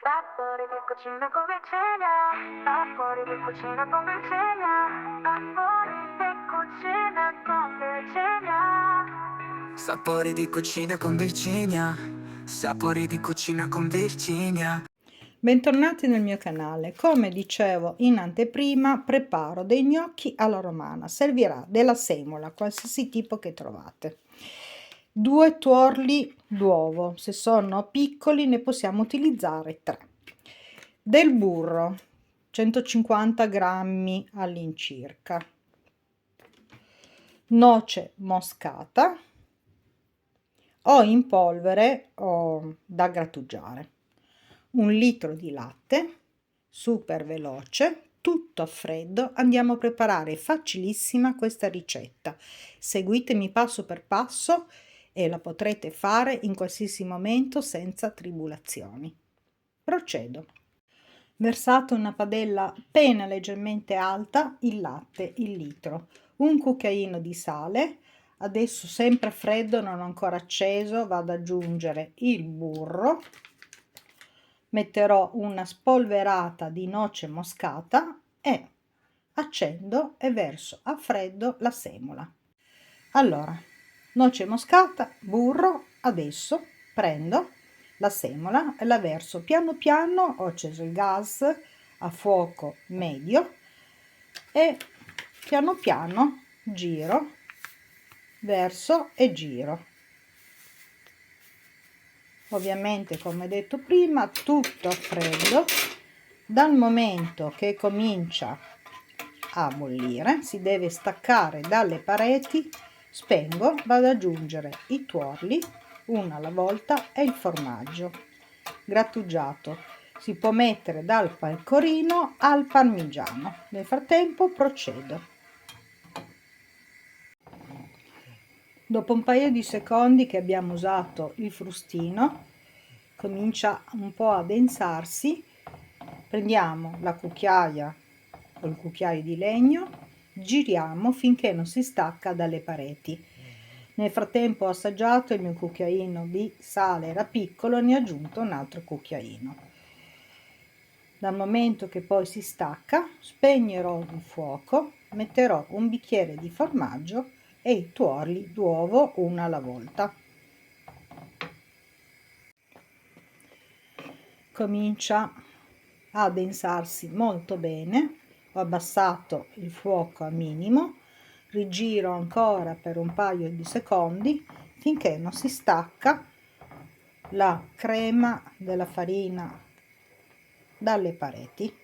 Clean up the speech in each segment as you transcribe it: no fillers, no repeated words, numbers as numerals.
Sapori di cucina con Virginia, sapori di cucina con Virginia, sapori di cucina con Virginia. Sapori di cucina con Virginia, sapori di cucina con Virginia. Bentornati nel mio canale. Come dicevo in anteprima, preparo dei gnocchi alla romana. Servirà della semola, qualsiasi tipo che trovate. 2 tuorli d'uovo, se sono piccoli ne possiamo utilizzare 3. Del burro, 150 grammi all'incirca. Noce moscata o in polvere o da grattugiare. 1 litro di latte, super veloce, tutto a freddo. Andiamo a preparare facilissima questa ricetta. Seguitemi passo per passo e la potrete fare in qualsiasi momento senza tribolazioni. Procedo. Versato in una padella appena leggermente alta il latte, il litro, 1 cucchiaino di sale. Adesso, sempre freddo, non ancora acceso, vado ad aggiungere il burro. Metterò una spolverata di noce moscata e accendo e verso a freddo la semola. Allora, noce moscata, burro. Adesso prendo la semola e la verso piano piano. Ho acceso il gas a fuoco medio e piano piano giro, verso e giro. Ovviamente, come detto prima, tutto a freddo. Dal momento che comincia a bollire, si deve staccare dalle pareti, spengo, vado ad aggiungere i tuorli uno alla volta e il formaggio grattugiato. Si può mettere dal pecorino al parmigiano. Nel frattempo procedo. Dopo un paio di secondi che abbiamo usato il frustino, comincia un po' a densarsi. Prendiamo la cucchiaia o il cucchiaio di legno, giriamo finché non si stacca dalle pareti. Nel frattempo ho assaggiato, il mio cucchiaino di sale era piccolo, ne ho aggiunto un altro cucchiaino. Dal momento che poi si stacca, spegnerò il fuoco, metterò un bicchiere di formaggio e i tuorli d'uovo uno alla volta. Comincia a addensarsi molto bene. Ho abbassato il fuoco a minimo, rigiro ancora per un paio di secondi finché non si stacca la crema della farina dalle pareti.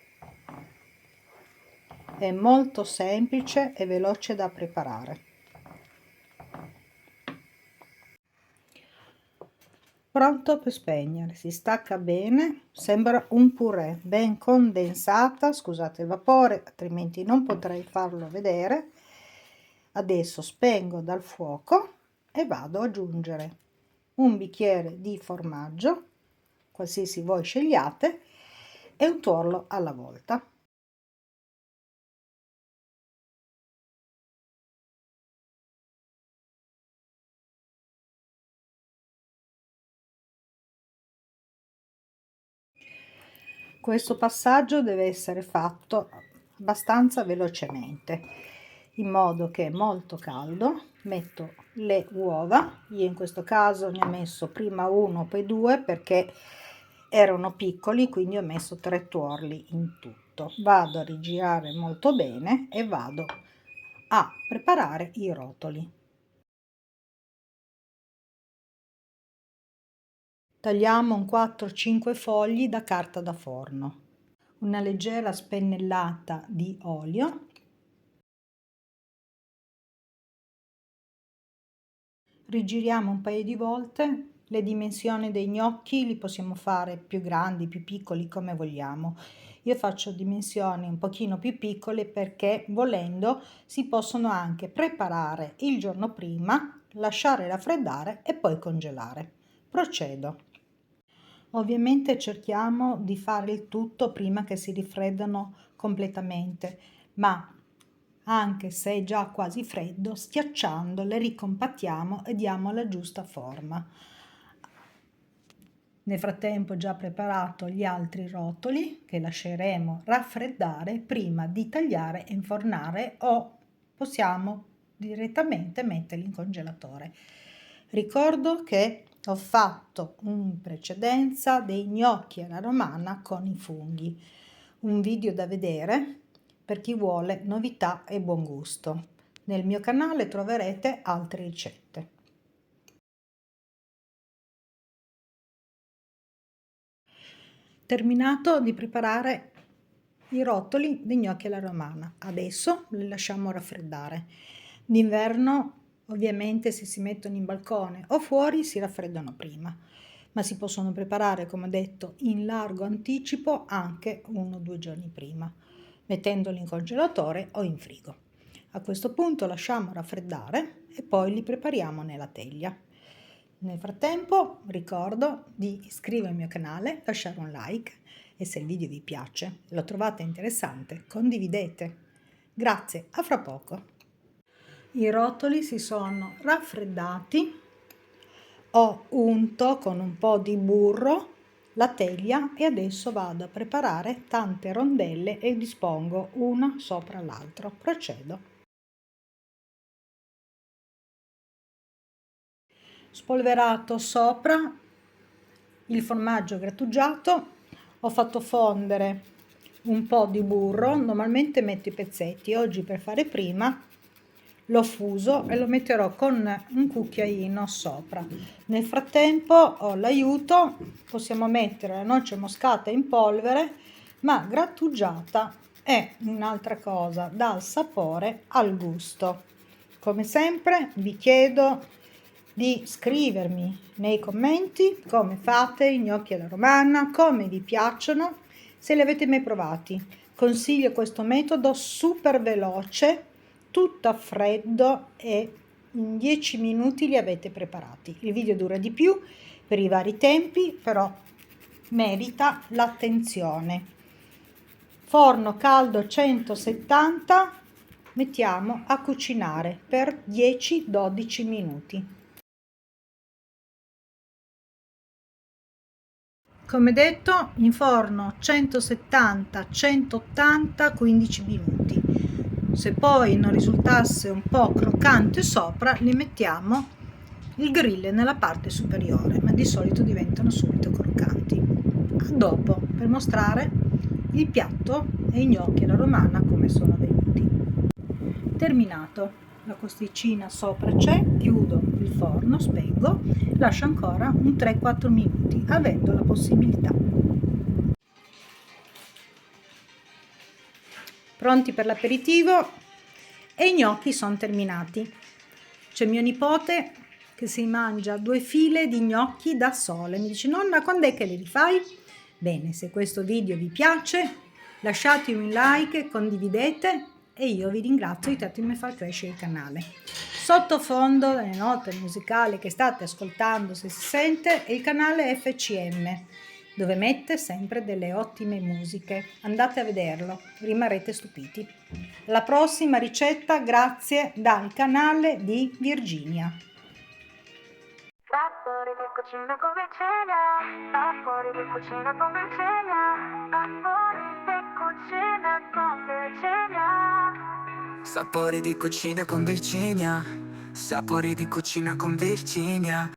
È molto semplice e veloce da preparare. Pronto per spegnere, si stacca bene, sembra un purè ben condensata. Scusate il vapore, altrimenti non potrei farlo vedere. Adesso spengo dal fuoco e vado ad aggiungere un bicchiere di formaggio, qualsiasi voi scegliate, e un tuorlo alla volta. Questo passaggio deve essere fatto abbastanza velocemente, in modo che è molto caldo. Metto le uova, io in questo caso ne ho messo prima uno poi 2 perché erano piccoli, quindi ho messo 3 tuorli in tutto. Vado a rigirare molto bene e vado a preparare i rotoli. Tagliamo un 4-5 fogli da carta da forno, una leggera spennellata di olio, rigiriamo un paio di volte. Le dimensioni dei gnocchi li possiamo fare più grandi, più piccoli, come vogliamo. Io faccio dimensioni un pochino più piccole perché, volendo, si possono anche preparare il giorno prima, lasciare raffreddare e poi congelare. Procedo. Ovviamente cerchiamo di fare il tutto prima che si raffreddano completamente, ma anche se è già quasi freddo, schiacciando le ricompattiamo e diamo la giusta forma. Nel frattempo ho già preparato gli altri rotoli che lasceremo raffreddare prima di tagliare e infornare, o possiamo direttamente metterli in congelatore. Ricordo che ho fatto in precedenza dei gnocchi alla romana con i funghi, un video da vedere per chi vuole novità e buon gusto. Nel mio canale troverete altre ricette. Terminato di preparare i rotoli di gnocchi alla romana, adesso li lasciamo raffreddare. D'inverno ovviamente se si mettono in balcone o fuori si raffreddano prima, ma si possono preparare, come ho detto, in largo anticipo anche 1 o 2 giorni prima, mettendoli in congelatore o in frigo. A questo punto lasciamo raffreddare e poi li prepariamo nella teglia. Nel frattempo ricordo di iscrivervi al mio canale, lasciare un like e se il video vi piace, lo trovate interessante, condividete. Grazie, a fra poco. I rotoli si sono raffreddati, ho unto con un po' di burro la teglia e adesso vado a preparare tante rondelle e dispongo una sopra l'altro. Procedo. Spolverato sopra il formaggio grattugiato, ho fatto fondere un po' di burro, normalmente metto i pezzetti, oggi per fare prima l'ho fuso e lo metterò con un cucchiaino sopra. Nel frattempo ho l'aiuto, possiamo mettere la noce moscata in polvere, ma grattugiata è un'altra cosa, dà il sapore al gusto. Come sempre vi chiedo di scrivermi nei commenti come fate i gnocchi alla romana, come vi piacciono, se li avete mai provati. Consiglio questo metodo super veloce, tutto a freddo e in 10 minuti li avete preparati. Il video dura di più per i vari tempi, però merita l'attenzione. Forno caldo 170, mettiamo a cucinare per 10-12 minuti. Come detto, in forno 170-180, 15 minuti. Se poi non risultasse un po' croccante sopra, li mettiamo il grill nella parte superiore, ma di solito diventano subito croccanti. A dopo, per mostrare il piatto e i gnocchi alla romana come sono venuti. Terminato, la costicina sopra c'è, chiudo il forno, spengo, lascio ancora un 3-4 minuti, avendo la possibilità. Pronti per l'aperitivo e i gnocchi sono terminati. C'è mio nipote che si mangia 2 file di gnocchi da sole, mi dice: nonna, quando è che li rifai? Bene, se questo video vi piace lasciatemi un like, condividete e io vi ringrazio di aiutarmi a far crescere il canale. Sottofondo delle note musicali che state ascoltando, se si sente, è il canale FCM, dove mette sempre delle ottime musiche. Andate a vederlo, rimarrete stupiti. La prossima ricetta grazie dal canale di Virginia. Sapori di cucina con Virginia, sapori di cucina con Virginia, sapori di cucina con Virginia. Sapori di cucina con Virginia, sapori di cucina con Virginia.